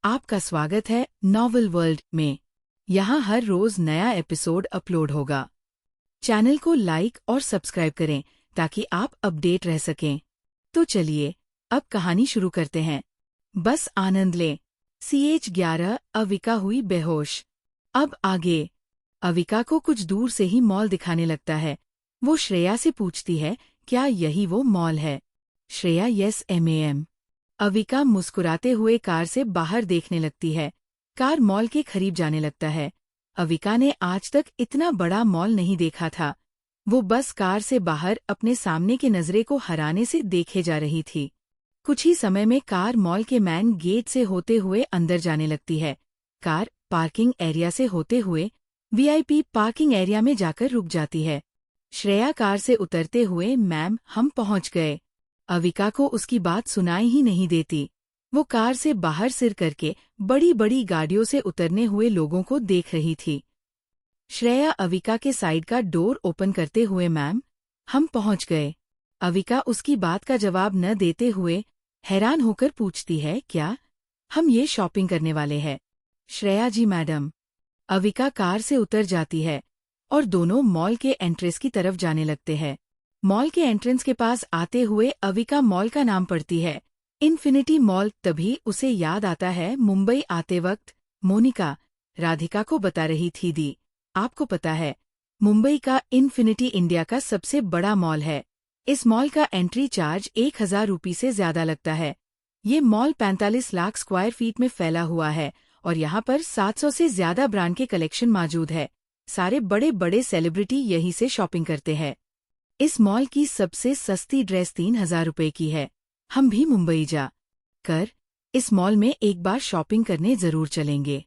आपका स्वागत है नॉवल वर्ल्ड में। यहाँ हर रोज नया एपिसोड अपलोड होगा। चैनल को लाइक और सब्सक्राइब करें ताकि आप अपडेट रह सकें। तो चलिए अब कहानी शुरू करते हैं। बस आनंद लें। CH11 अविका हुई बेहोश। अब आगे। अविका को कुछ दूर से ही मॉल दिखाने लगता है। वो श्रेया से पूछती है, क्या यही वो मॉल है? Shreya yes ma'am. अविका मुस्कुराते हुए कार से बाहर देखने लगती है। कार मॉल के करीब जाने लगता है। अविका ने आज तक इतना बड़ा मॉल नहीं देखा था। वो बस कार से बाहर अपने सामने के नजरे को हराने से देखे जा रही थी। कुछ ही समय में कार मॉल के मैन गेट से होते हुए अंदर जाने लगती है। कार पार्किंग एरिया से होते हुए VIP पार्किंग एरिया में जाकर रुक जाती है। श्रेया कार से उतरते हुए, मैम हम पहुंच गए। अविका को उसकी बात सुनाई ही नहीं देती। वो कार से बाहर सिर करके बड़ी बड़ी गाड़ियों से उतरने हुए लोगों को देख रही थी। श्रेया अविका के साइड का डोर ओपन करते हुए, मैम हम पहुंच गए। अविका उसकी बात का जवाब न देते हुए हैरान होकर पूछती है, क्या हम ये शॉपिंग करने वाले हैं? श्रेया जी मैडम। अविका कार से उतर जाती है और दोनों मॉल के एंट्रेंस की तरफ जाने लगते हैं। मॉल के एंट्रेंस के पास आते हुए अविका मॉल का नाम पढ़ती है, इन्फिनिटी मॉल। तभी उसे याद आता है, मुंबई आते वक्त मोनिका राधिका को बता रही थी, दी आपको पता है मुंबई का इन्फिनिटी इंडिया का सबसे बड़ा मॉल है। इस मॉल का एंट्री चार्ज 1000 रुपये से ज्यादा लगता है। ये मॉल 45 लाख स्क्वायर फीट में फैला हुआ है और यहाँ पर 700 से ज्यादा ब्रांड के कलेक्शन मौजूद है। सारे बड़े बड़े सेलिब्रिटी यहीं से शॉपिंग करते हैं। इस मॉल की सबसे सस्ती ड्रेस 3000 रुपये की है। हम भी मुंबई जा कर इस मॉल में एक बार शॉपिंग करने जरूर चलेंगे।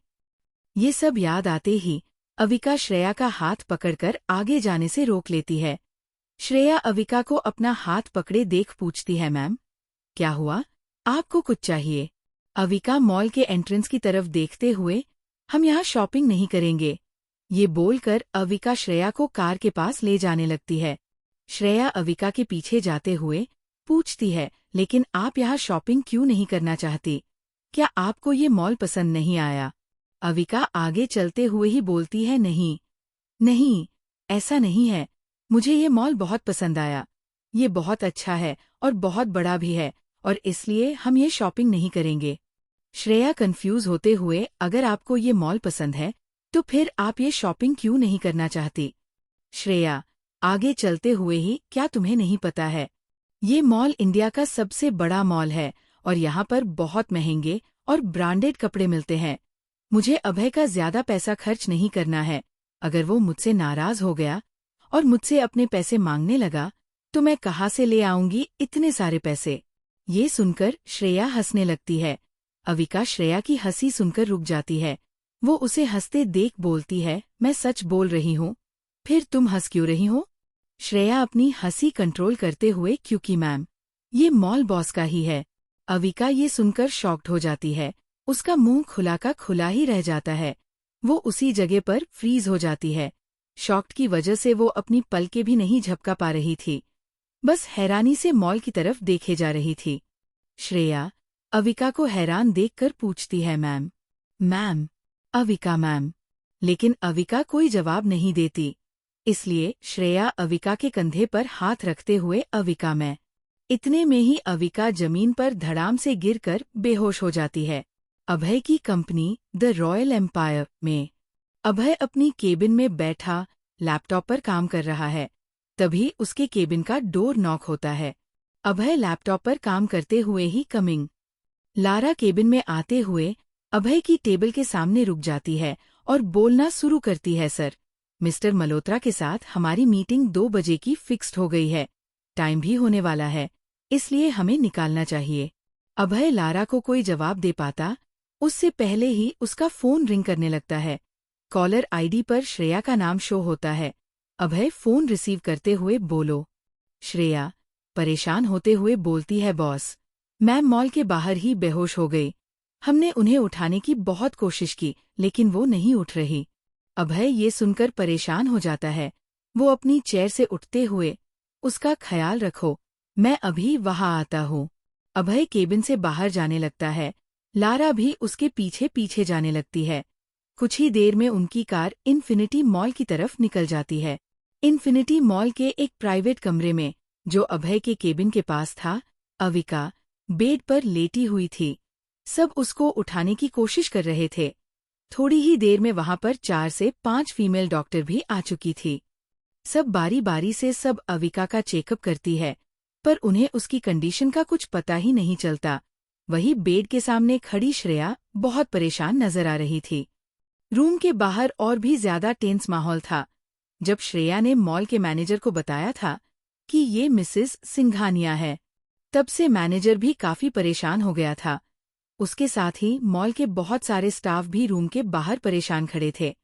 ये सब याद आते ही अविका श्रेया का हाथ पकड़कर आगे जाने से रोक लेती है। श्रेया अविका को अपना हाथ पकड़े देख पूछती है, मैम क्या हुआ, आपको कुछ चाहिए? अविका मॉल के एंट्रेंस की तरफ देखते हुए, हम यहाँ शॉपिंग नहीं करेंगे। ये बोलकर अविका श्रेया को कार के पास ले जाने लगती है। श्रेया अविका के पीछे जाते हुए पूछती है, लेकिन आप यहाँ शॉपिंग क्यों नहीं करना चाहती? क्या आपको ये मॉल पसंद नहीं आया? अविका आगे चलते हुए ही बोलती है, नहीं, ऐसा नहीं है। मुझे ये मॉल बहुत पसंद आया। ये बहुत अच्छा है और बहुत बड़ा भी है और इसलिए हम ये शॉपिंग नहीं करेंगे। श्रेया कंफ्यूज होते हुए, अगर आपको ये मॉल पसंद है तो फिर आप ये शॉपिंग क्यों नहीं करना चाहती? श्रेया आगे चलते हुए ही, क्या तुम्हें नहीं पता है, ये मॉल इंडिया का सबसे बड़ा मॉल है और यहाँ पर बहुत महंगे और ब्रांडेड कपड़े मिलते हैं। मुझे अभय का ज्यादा पैसा खर्च नहीं करना है। अगर वो मुझसे नाराज हो गया और मुझसे अपने पैसे मांगने लगा तो मैं कहाँ से ले आऊंगी इतने सारे पैसे? ये सुनकर श्रेया हंसने लगती है। अविका श्रेया की हंसी सुनकर रुक जाती है। वो उसे हंसते देख बोलती है, मैं सच बोल रही हूँ, फिर तुम हंस क्यों रही हो? श्रेया अपनी हंसी कंट्रोल करते हुए, क्योंकि मैम ये मॉल बॉस का ही है। अविका ये सुनकर शॉक्ड हो जाती है। उसका मुंह खुला का खुला ही रह जाता है। वो उसी जगह पर फ्रीज हो जाती है। शॉक्ड की वजह से वो अपनी पलकें भी नहीं झपका पा रही थी, बस हैरानी से मॉल की तरफ देखे जा रही थी। श्रेया अविका को हैरान देखकर पूछती है, मैम अविका मैम। लेकिन अविका कोई जवाब नहीं देती। इसलिए श्रेया अविका के कंधे पर हाथ रखते हुए, अविका मैं। इतने में ही अविका जमीन पर धड़ाम से गिरकर बेहोश हो जाती है। अभय की कंपनी द रॉयल एम्पायर में अभय अपनी केबिन में बैठा लैपटॉप पर काम कर रहा है। तभी उसके केबिन का डोर नॉक होता है। अभय लैपटॉप पर काम करते हुए ही कमिंग लारा केबिन में आते हुए अभय की टेबल के सामने रुक जाती है और बोलना शुरू करती है, सर मिस्टर मल्होत्रा के साथ हमारी मीटिंग 2 बजे की फिक्स्ड हो गई है। टाइम भी होने वाला है, इसलिए हमें निकालना चाहिए। अभय लारा को कोई जवाब दे पाता उससे पहले ही उसका फोन रिंग करने लगता है। कॉलर आईडी पर श्रेया का नाम शो होता है। अभय फोन रिसीव करते हुए, बोलो। श्रेया परेशान होते हुए बोलती है, बॉस मैम मॉल के बाहर ही बेहोश हो गई। हमने उन्हें उठाने की बहुत कोशिश की लेकिन वो नहीं उठ रही। अभय ये सुनकर परेशान हो जाता है। वो अपनी चेयर से उठते हुए, उसका ख्याल रखो, मैं अभी वहां आता हूँ। अभय केबिन से बाहर जाने लगता है। लारा भी उसके पीछे पीछे जाने लगती है। कुछ ही देर में उनकी कार इन्फिनिटी मॉल की तरफ निकल जाती है। इन्फिनिटी मॉल के एक प्राइवेट कमरे में, जो अभय के केबिन के पास था, अविका बेड पर लेटी हुई थी। सब उसको उठाने की कोशिश कर रहे थे। थोड़ी ही देर में वहां पर 4 से 5 फीमेल डॉक्टर भी आ चुकी थी। सब बारी बारी से सब अविका का चेकअप करती है, पर उन्हें उसकी कंडीशन का कुछ पता ही नहीं चलता। वही बेड के सामने खड़ी श्रेया बहुत परेशान नजर आ रही थी। रूम के बाहर और भी ज्यादा टेंस माहौल था। जब श्रेया ने मॉल के मैनेजर को बताया था कि ये मिसेस सिंघानिया है, तब से मैनेजर भी काफी परेशान हो गया था। उसके साथ ही मॉल के बहुत सारे स्टाफ भी रूम के बाहर परेशान खड़े थे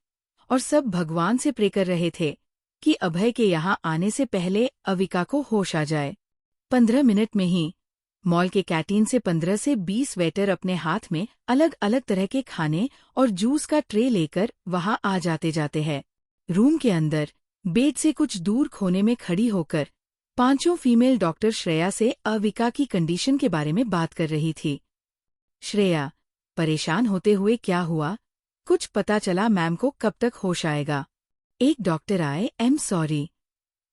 और सब भगवान से प्रे कर रहे थे कि अभय के यहाँ आने से पहले अविका को होश आ जाए। 15 मिनट में ही मॉल के कैंटीन से 15 से 20 वेटर अपने हाथ में अलग अलग तरह के खाने और जूस का ट्रे लेकर वहां आ जाते जाते हैं। रूम के अंदर बेड से कुछ दूर कोने में खड़ी होकर 5 फीमेल डॉक्टर श्रेया से अविका की कंडीशन के बारे में बात कर रही थी। श्रेया परेशान होते हुए, क्या हुआ? कुछ पता चला मैम को कब तक होश आएगा? एक डॉक्टर आए, एम सॉरी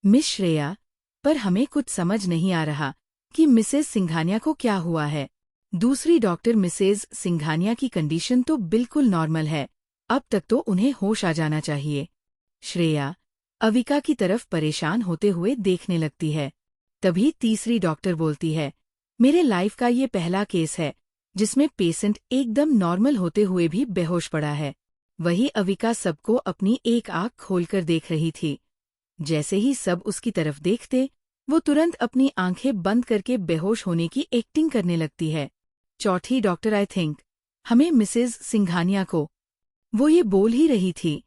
मिस श्रेया, पर हमें कुछ समझ नहीं आ रहा कि मिसेस सिंघानिया को क्या हुआ है। दूसरी डॉक्टर, मिसेस सिंघानिया की कंडीशन तो बिल्कुल नॉर्मल है, अब तक तो उन्हें होश आ जाना चाहिए। श्रेया अविका की तरफ परेशान होते हुए देखने लगती है। तभी तीसरी डॉक्टर बोलती है, मेरे लाइफ का ये पहला केस है जिसमें पेशेंट एकदम नॉर्मल होते हुए भी बेहोश पड़ा है। वही अविका सबको अपनी एक आंख खोलकर देख रही थी। जैसे ही सब उसकी तरफ देखते, वो तुरंत अपनी आंखें बंद करके बेहोश होने की एक्टिंग करने लगती है। चौथी डॉक्टर, आई थिंक हमें मिसेस सिंघानिया को, वो ये बोल ही रही थी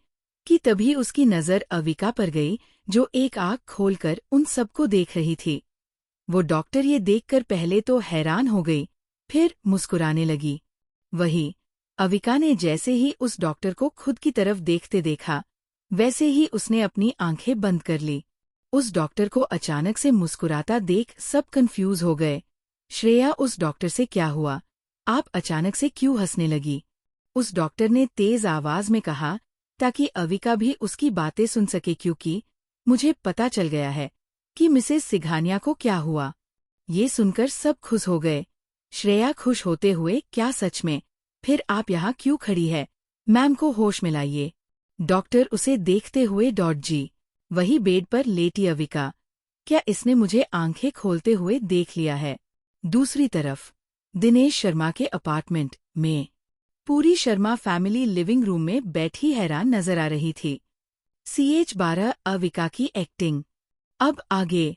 कि तभी उसकी नज़र अविका पर गई, जो एक आंख खोलकर उन सबको देख रही थी। वो डॉक्टर ये देखकर पहले तो हैरान हो गई, फिर मुस्कुराने लगी। वही अविका ने जैसे ही उस डॉक्टर को खुद की तरफ देखते देखा, वैसे ही उसने अपनी आंखें बंद कर ली। उस डॉक्टर को अचानक से मुस्कुराता देख सब कंफ्यूज हो गए। श्रेया उस डॉक्टर से, क्या हुआ? आप अचानक से क्यों हंसने लगी? उस डॉक्टर ने तेज आवाज में कहा, ताकि अविका भी उसकी बातें सुन सके, क्योंकि मुझे पता चल गया है कि मिसेस सिंघानिया को क्या हुआ। ये सुनकर सब खुश हो गए। श्रेया खुश होते हुए, क्या सच में? फिर आप यहाँ क्यों खड़ी है? मैम को होश में लाइए। डॉक्टर उसे देखते हुए, जी। वही बेड पर लेटी अविका, क्या इसने मुझे आंखें खोलते हुए देख लिया है? दूसरी तरफ दिनेश शर्मा के अपार्टमेंट में पूरी शर्मा फैमिली लिविंग रूम में बैठी हैरान नजर आ रही थी। CH12 अविका की एक्टिंग। अब आगे।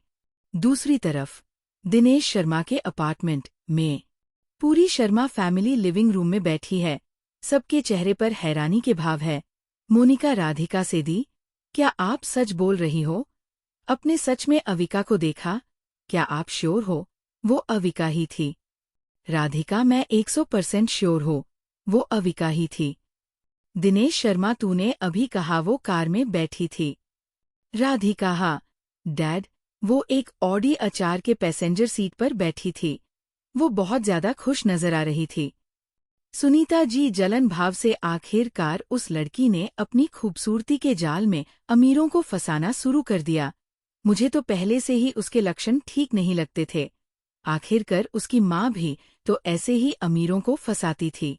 दूसरी तरफ दिनेश शर्मा के अपार्टमेंट में पूरी शर्मा फैमिली लिविंग रूम में बैठी है। सबके चेहरे पर हैरानी के भाव है। मोनिका राधिका से, दी क्या आप सच बोल रही हो? अपने सच में अविका को देखा? क्या आप श्योर हो वो अविका ही थी? राधिका, मैं 100% श्योर हूँ, वो अविका ही थी। दिनेश शर्मा, तूने अभी कहा वो कार में बैठी थी। राधिका, हाँ डैड, वो एक ऑडी अचार के पैसेंजर सीट पर बैठी थी। वो बहुत ज्यादा खुश नजर आ रही थी। सुनीता जी जलन भाव से, आखिरकार उस लड़की ने अपनी खूबसूरती के जाल में अमीरों को फंसाना शुरू कर दिया। मुझे तो पहले से ही उसके लक्षण ठीक नहीं लगते थे। आखिरकार उसकी माँ भी तो ऐसे ही अमीरों को फंसाती थी।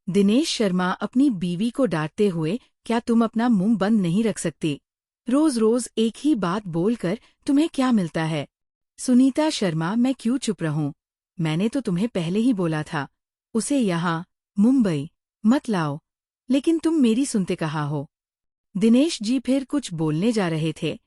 दिनेश शर्मा अपनी बीवी को डांटते हुए, क्या तुम अपना मुंह बंद नहीं रख सकती? रोज रोज एक ही बात बोलकर तुम्हें क्या मिलता है? सुनीता शर्मा, मैं क्यों चुप रहूं? मैंने तो तुम्हें पहले ही बोला था उसे यहाँ मुंबई मत लाओ, लेकिन तुम मेरी सुनते कहाँ हो? दिनेश जी फिर कुछ बोलने जा रहे थे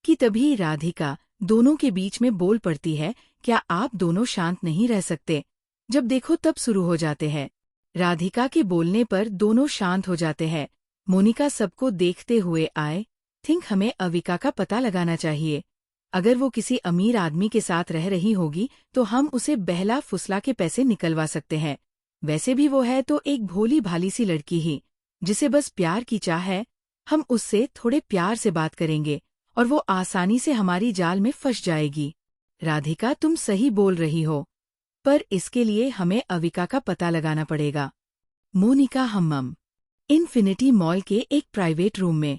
कि तभी राधिका दोनों के बीच में बोल पड़ती है, क्या आप दोनों शांत नहीं रह सकते? जब देखो तब शुरू हो जाते हैं। राधिका के बोलने पर दोनों शांत हो जाते हैं। मोनिका सबको देखते हुए, आए थिंक हमें अविका का पता लगाना चाहिए। अगर वो किसी अमीर आदमी के साथ रह रही होगी तो हम उसे बहला फुसला के पैसे निकलवा सकते हैं। वैसे भी वो है तो एक भोली भाली सी लड़की ही, जिसे बस प्यार की चाह है। हम उससे थोड़े प्यार से बात करेंगे और वो आसानी से हमारी जाल में फंस जाएगी। राधिका, तुम सही बोल रही हो। पर इसके लिए हमें अविका का पता लगाना पड़ेगा। मोनिका हम्मम। इन्फिनिटी मॉल के एक प्राइवेट रूम में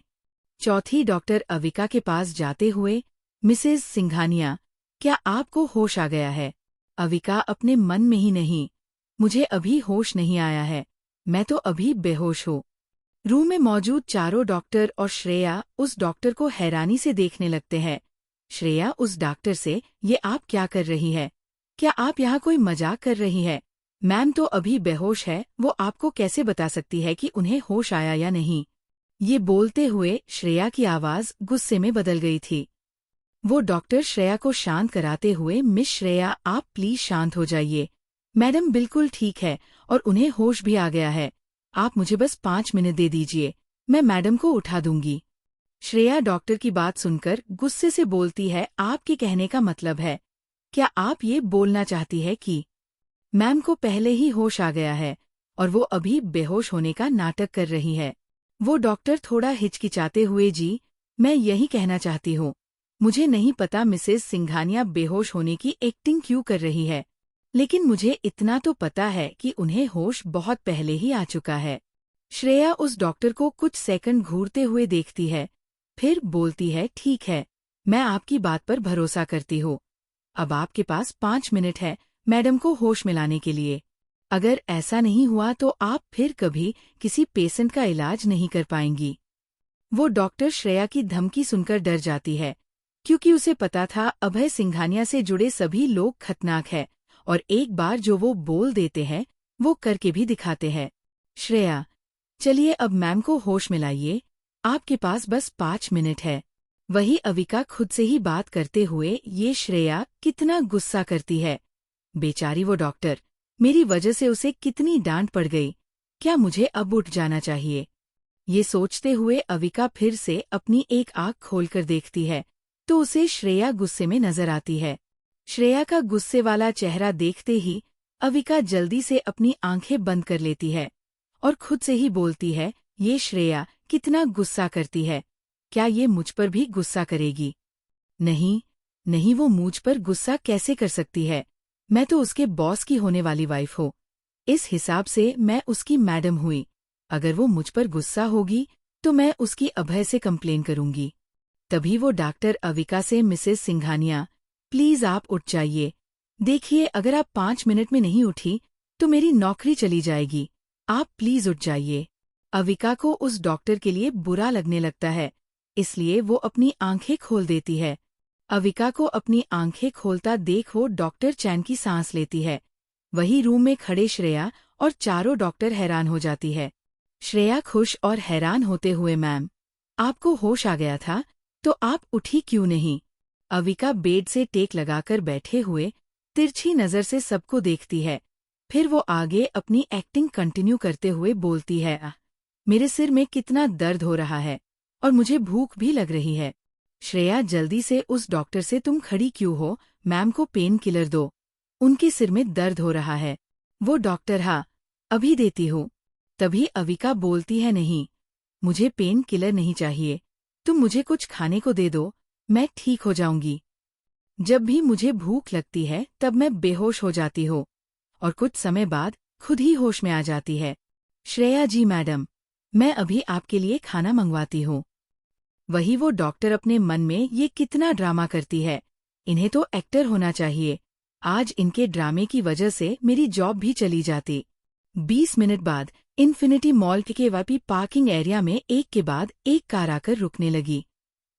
चौथी डॉक्टर अविका के पास जाते हुए, मिसेज सिंघानिया, क्या आपको होश आ गया है? अविका अपने मन में ही, नहीं, मुझे अभी होश नहीं आया है, मैं तो अभी बेहोश हूँ। रूम में मौजूद चारों डॉक्टर और श्रेया उस डॉक्टर को हैरानी से देखने लगते हैं। श्रेया उस डॉक्टर से, ये आप क्या कर रही है? क्या आप यहाँ कोई मजाक कर रही है? मैम तो अभी बेहोश है, वो आपको कैसे बता सकती है कि उन्हें होश आया या नहीं? ये बोलते हुए श्रेया की आवाज गुस्से में बदल गई थी। वो डॉक्टर श्रेया को शांत कराते हुए, मिस श्रेया, आप प्लीज शांत हो जाइए। मैडम बिल्कुल ठीक है और उन्हें होश भी आ गया है। आप मुझे बस 5 मिनट दे दीजिए, मैं मैडम को उठा दूंगी। श्रेया डॉक्टर की बात सुनकर गुस्से से बोलती है, आपके कहने का मतलब है, क्या आप ये बोलना चाहती है कि मैम को पहले ही होश आ गया है और वो अभी बेहोश होने का नाटक कर रही है? वो डॉक्टर थोड़ा हिचकिचाते हुए, जी, मैं यही कहना चाहती हूँ। मुझे नहीं पता मिसेज सिंघानिया बेहोश होने की एक्टिंग क्यों कर रही है, लेकिन मुझे इतना तो पता है कि उन्हें होश बहुत पहले ही आ चुका है। श्रेया उस डॉक्टर को कुछ सेकंड घूरते हुए देखती है, फिर बोलती है, ठीक है, मैं आपकी बात पर भरोसा करती हूँ। अब आपके पास 5 मिनट है मैडम को होश में लाने के लिए। अगर ऐसा नहीं हुआ तो आप फिर कभी किसी पेशेंट का इलाज नहीं कर पाएंगी। वो डॉक्टर श्रेया की धमकी सुनकर डर जाती है, क्योंकि उसे पता था अभय सिंघानिया से जुड़े सभी लोग खतरनाक हैं और एक बार जो वो बोल देते हैं वो करके भी दिखाते हैं। श्रेया, चलिए अब मैम को होश में लाइए, आपके पास बस 5 मिनट है। वही अविका खुद से ही बात करते हुए, ये श्रेया कितना गुस्सा करती है। बेचारी वो डॉक्टर, मेरी वजह से उसे कितनी डांट पड़ गई, क्या मुझे अब उठ जाना चाहिए? ये सोचते हुए अविका फिर से अपनी एक आँख खोलकर देखती है तो उसे श्रेया गुस्से में नजर आती है। श्रेया का गुस्से वाला चेहरा देखते ही अविका जल्दी से अपनी आंखें बंद कर लेती है और खुद से ही बोलती है, ये श्रेया कितना गुस्सा करती है, क्या ये मुझ पर भी गुस्सा करेगी? नहीं, नहीं, वो मुझ पर गुस्सा कैसे कर सकती है? मैं तो उसके बॉस की होने वाली वाइफ हूँ, इस हिसाब से मैं उसकी मैडम हुई। अगर वो मुझ पर गुस्सा होगी तो मैं उसकी अभय से कंप्लेन करूंगी। तभी वो डॉक्टर अविका से, मिसेज सिंघानिया, प्लीज आप उठ जाइए। देखिए, अगर आप 5 मिनट में नहीं उठी तो मेरी नौकरी चली जाएगी। आप प्लीज उठ जाइए। अविका को उस डॉक्टर के लिए बुरा लगने लगता है, इसलिए वो अपनी आंखें खोल देती है। अविका को अपनी आंखें खोलता देख वो डॉक्टर चैन की सांस लेती है। वही रूम में खड़े श्रेया और चारों डॉक्टर हैरान हो जाती है। श्रेया खुश और हैरान होते हुए, मैम, आपको होश आ गया था तो आप उठी क्यों नहीं? अविका बेड से टेक लगाकर बैठे हुए तिरछी नजर से सबको देखती है, फिर वो आगे अपनी एक्टिंग कंटिन्यू करते हुए बोलती है, मेरे सिर में कितना दर्द हो रहा है और मुझे भूख भी लग रही है। श्रेया जल्दी से उस डॉक्टर से, तुम खड़ी क्यों हो, मैम को पेन किलर दो, उनके सिर में दर्द हो रहा है। वो डॉक्टर, हाँ, अभी देती हूँ। तभी अविका बोलती है, नहीं, मुझे पेन किलर नहीं चाहिए, तुम मुझे कुछ खाने को दे दो, मैं ठीक हो जाऊंगी। जब भी मुझे भूख लगती है तब मैं बेहोश हो जाती हूँ और कुछ समय बाद खुद ही होश में आ जाती है। श्रेया जी मैडम, मैं अभी आपके लिए खाना मंगवाती हूँ। वही वो डॉक्टर अपने मन में, ये कितना ड्रामा करती है, इन्हें तो एक्टर होना चाहिए, आज इनके ड्रामे की वजह से मेरी जॉब भी चली जाती। 20 मिनट बाद इन्फिनिटी मॉल के वापी पार्किंग एरिया में एक के बाद एक कार आकर रुकने लगी।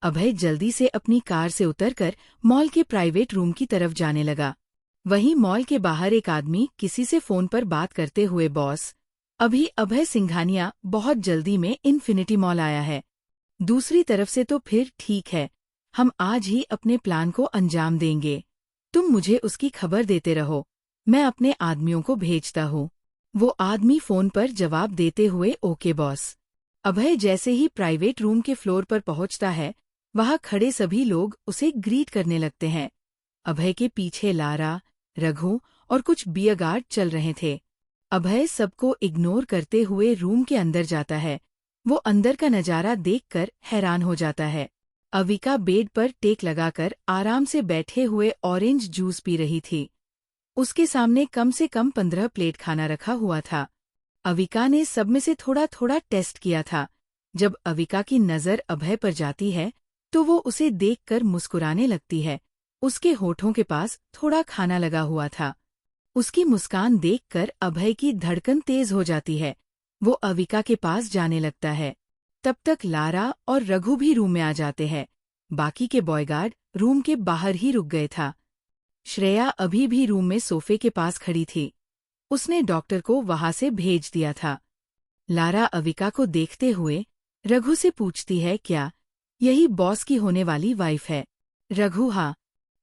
अभय जल्दी से अपनी कार से उतरकर मॉल के प्राइवेट रूम की तरफ जाने लगा। वहीं मॉल के बाहर एक आदमी किसी से फोन पर बात करते हुए, बॉस, अभी अभय सिंघानिया बहुत जल्दी में इन्फिनिटी मॉल आया है। दूसरी तरफ से तो फिर ठीक है, हम आज ही अपने प्लान को अंजाम देंगे, तुम मुझे उसकी खबर देते रहो, मैं अपने आदमियों को भेजता हूँ। वो आदमी फोन पर जवाब देते हुए, ओके बॉस। अभय जैसे ही प्राइवेट रूम के फ्लोर पर पहुंचता है, वहां खड़े सभी लोग उसे ग्रीट करने लगते हैं। अभय के पीछे लारा, रघु और कुछ बियर गार्ड चल रहे थे। अभय सबको इग्नोर करते हुए रूम के अंदर जाता है। वो अंदर का नजारा देखकर हैरान हो जाता है। अविका बेड पर टेक लगाकर आराम से बैठे हुए ऑरेंज जूस पी रही थी। उसके सामने कम से कम 15 प्लेट खाना रखा हुआ था। अविका ने सब में से थोड़ा थोड़ा टेस्ट किया था। जब अविका की नज़र अभय पर जाती है तो वो उसे देखकर मुस्कुराने लगती है। उसके होठों के पास थोड़ा खाना लगा हुआ था। उसकी मुस्कान देखकर अभय की धड़कन तेज हो जाती है। वो अविका के पास जाने लगता है। तब तक लारा और रघु भी रूम में आ जाते हैं। बाकी के बॉयगार्ड रूम के बाहर ही रुक गए था। श्रेया अभी भी रूम में सोफे के पास खड़ी थी। उसने डॉक्टर को वहां से भेज दिया था। लारा अविका को देखते हुए रघु से पूछती है, क्या यही बॉस की होने वाली वाइफ है? रघु, हाँ।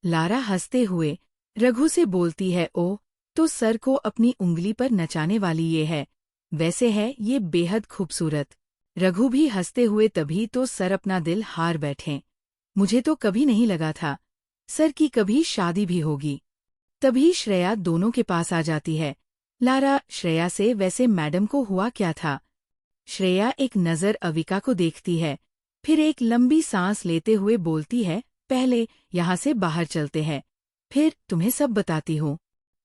लारा हंसते हुए रघु से बोलती है, ओह, तो सर को अपनी उंगली पर नचाने वाली ये है। वैसे है ये बेहद खूबसूरत। रघु भी हंसते हुए, तभी तो सर अपना दिल हार बैठे। मुझे तो कभी नहीं लगा था सर की कभी शादी भी होगी। तभी श्रेया दोनों के पास आ जाती है। लारा श्रेया से, वैसे मैडम को हुआ क्या था? श्रेया एक नज़र अविका को देखती है, फिर एक लंबी सांस लेते हुए बोलती है, पहले यहाँ से बाहर चलते हैं, फिर तुम्हें सब बताती हूँ।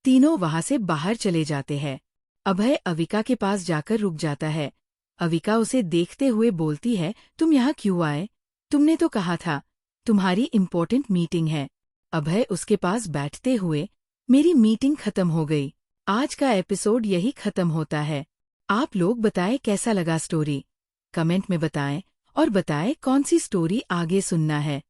तीनों वहां से बाहर चले जाते हैं। अभय अविका के पास जाकर रुक जाता है। अविका उसे देखते हुए बोलती है, तुम यहाँ क्यों आए? तुमने तो कहा था तुम्हारी इम्पोर्टेंट मीटिंग है। अभय उसके पास बैठते हुए, मेरी मीटिंग खत्म हो गई। आज का एपिसोड यही खत्म होता है। आप लोग बताएं कैसा लगा स्टोरी। कमेंट में बताएं और बताएं कौन सी स्टोरी आगे सुनना है।